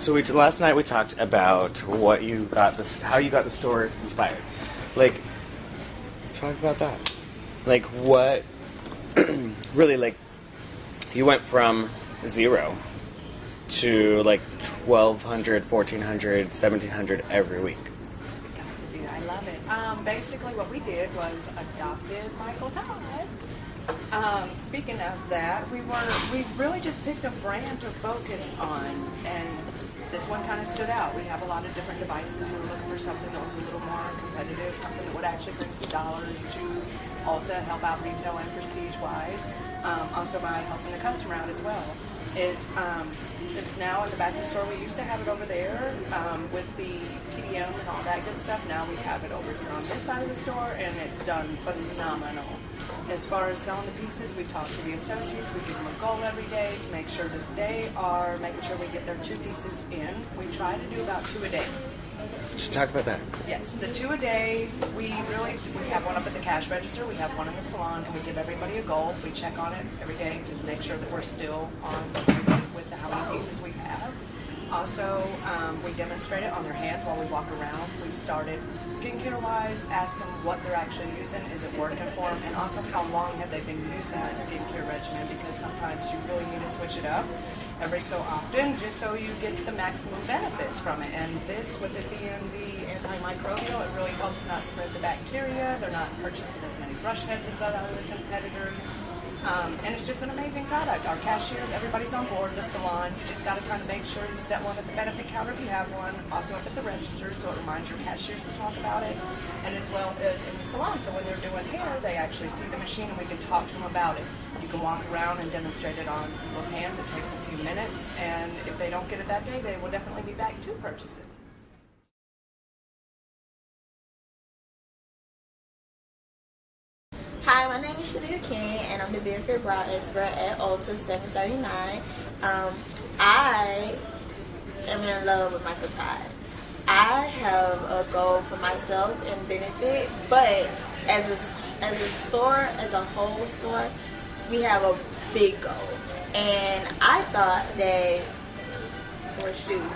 So last night we talked about what you got how you got the store inspired. Like, talk about that. Like, what really, like, you went from 0 to like 1,200, 1,400, 1,700 every week. Got to do. I love it. Basically, what we did was adopted Michael Todd. Speaking of that, we really just picked a brand to focus on, and this one kind of stood out. We have a lot of different devices. We were looking for something that was a little more competitive, something that would actually bring some dollars to ULTA, help out retail and prestige-wise, also by helping the customer out as well. It's now in the back of the store. We used to have it over there with the PDM and all that good stuff. Now we have it over here on this side of the store, and it's done phenomenal. As far as selling the pieces, we talk to the associates. We give them a goal every day to make sure that they are making sure we get their 2 pieces in. We try to do about 2 a day. Just talk about that. Yes, the 2 a day, we have one up at the cash register, we have one in the salon, and we give everybody a goal. We check on it every day to make sure that we're still on target with how many pieces we have. Also, we demonstrate it on their hands while we walk around. We started skincare-wise, ask them what they're actually using, is it working for them, and also how long have they been using that skincare regimen, because sometimes you really need to switch it up every so often just so you get the maximum benefits from it. And this, with it being the antimicrobial, it really helps not spread the bacteria. They're not purchasing as many brush heads as other competitors. And it's just an amazing product. Our cashiers, everybody's on board. The salon, you just got to kind of make sure you set one at the benefit counter if you have one, also up at the register so it reminds your cashiers to talk about it, and as well as in the salon. So when they're doing hair, they actually see the machine and we can talk to them about it. You can walk around and demonstrate it on people's hands. It takes a few minutes, and if they don't get it that day, they will definitely be back to purchase it. Hi, my name is Shalia King, and I'm the benefit brow expert at ULTA 739. I am in love with Michael Todd. I have a goal for myself and benefit, but as a store, as a whole store, we have a big goal. And I thought that,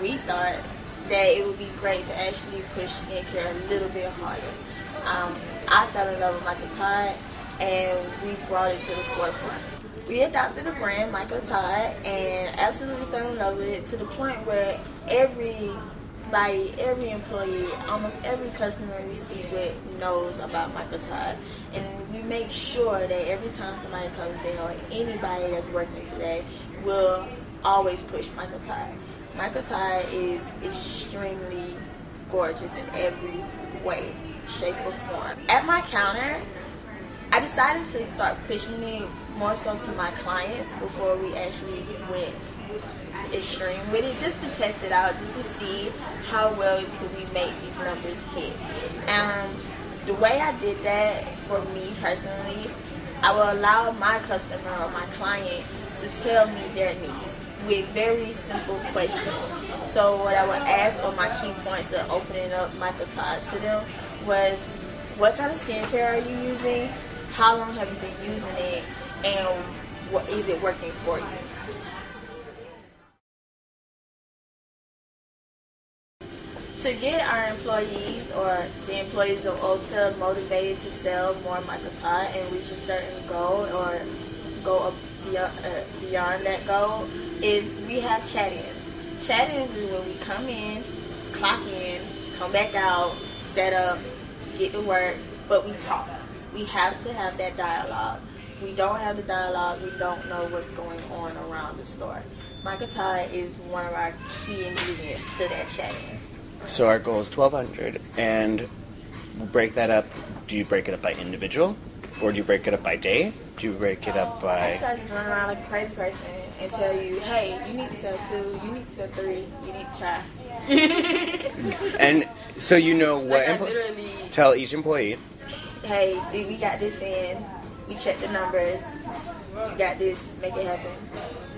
we thought that it would be great to actually push skincare a little bit harder. I fell in love with Michael Todd, and we brought it to the forefront. We adopted the brand Michael Todd and absolutely fell in love with it to the point where everybody, every employee, almost every customer we speak with knows about Michael Todd. And we make sure that every time somebody comes in or anybody that's working today will always push Michael Todd. Michael Todd is extremely gorgeous in every way, shape, or form. At my counter, I decided to start pushing it more so to my clients before we actually went extreme with it, just to test it out, just to see how well could we make these numbers hit. The way I did that for me personally, I will allow my customer or my client to tell me their needs with very simple questions. So what I would ask on my key points of opening up Michael Todd to them was, what kind of skincare are you using? How long have you been using it, and what is it working for you? To get our employees or the employees of ULTA motivated to sell more Michael Todd and reach a certain goal or go up beyond that goal, is we have chat-ins. Chat-ins is when we come in, clock in, come back out, set up, get to work, but we talk. We have to have that dialogue. If we don't have the dialogue, we don't know what's going on around the store. Michael Todd is one of our key ingredients to that chat-in. So our goal is 1,200, and we'll break that up. Do you break it up by individual, or do you break it up by day? Do you break it up by... Actually, I just run around like a crazy person and tell you, hey, you need to sell 2, you need to sell 3, you need to try. And so you know what... Like tell each employee, hey, we got this in, we check the numbers, you got this, make it happen.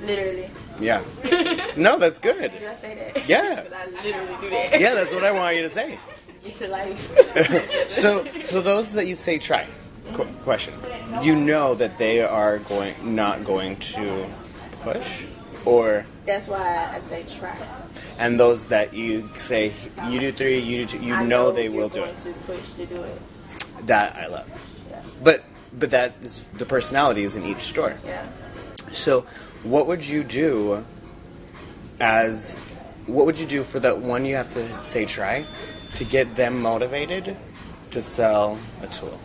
Literally. Yeah. No, that's good. Did I say that? Yeah. But I literally do that. Yeah, that's what I want you to say. Get your life. So those that you say try, question, you know that they are not going to push, or... That's why I say try. and those that you say you do 3, you do 2, you I know they you're will do going it. to push to do it. That I love. Yeah. But that is the personality is in each store. Yeah. So, what would you do for that one you have to say try to get them motivated to sell a tool?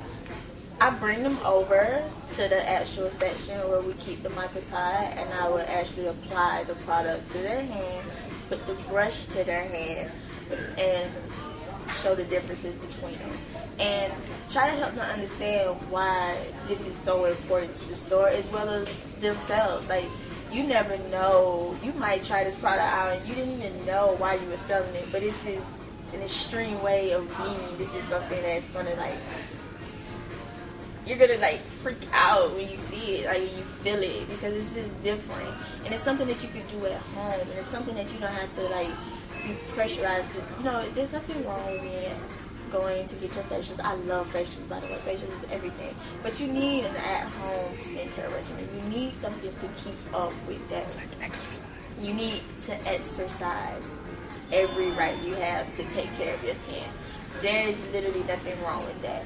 I bring them over to the actual section where we keep the mica tie, and I would actually apply the product to their hand, put the brush to their hand, and show the differences between them. And try to help them understand why this is so important to the store as well as themselves. Like, you never know, you might try this product out and you didn't even know why you were selling it, but this is an extreme way of being. This is something that's gonna you're gonna freak out when you see it, you feel it, because it's just different. And it's something that you can do at home, and it's something that you don't have to be pressurized to, there's nothing wrong with going to get your facials. I love facials, by the way. Facials is everything. But you need an at-home skincare regimen. You need something to keep up with that. It's like exercise. You need to exercise every right you have to take care of your skin. There is literally nothing wrong with that.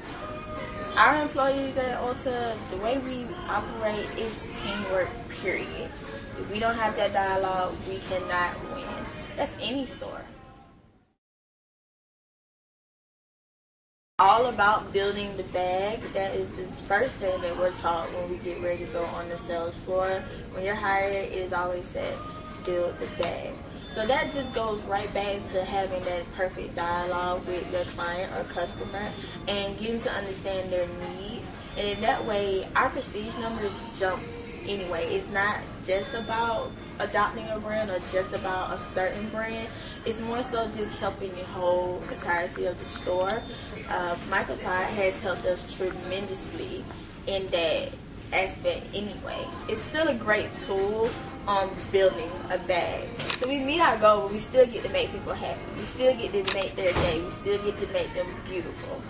Our employees at ULTA, the way we operate is teamwork, period. If we don't have that dialogue, we cannot win. That's any store. All about building the bag. That is the first thing that we're taught when we get ready to go on the sales floor. When you're hired, it is always said, build the bag. So that just goes right back to having that perfect dialogue with your client or customer and getting to understand their needs. And in that way, our prestige numbers jump anyway. It's not just about adopting a brand or just about a certain brand. It's more so just helping the whole entirety of the store. Michael Todd has helped us tremendously in that aspect anyway. It's still a great tool on building a bag. So we meet our goal, but we still get to make people happy. We still get to make their day. We still get to make them beautiful.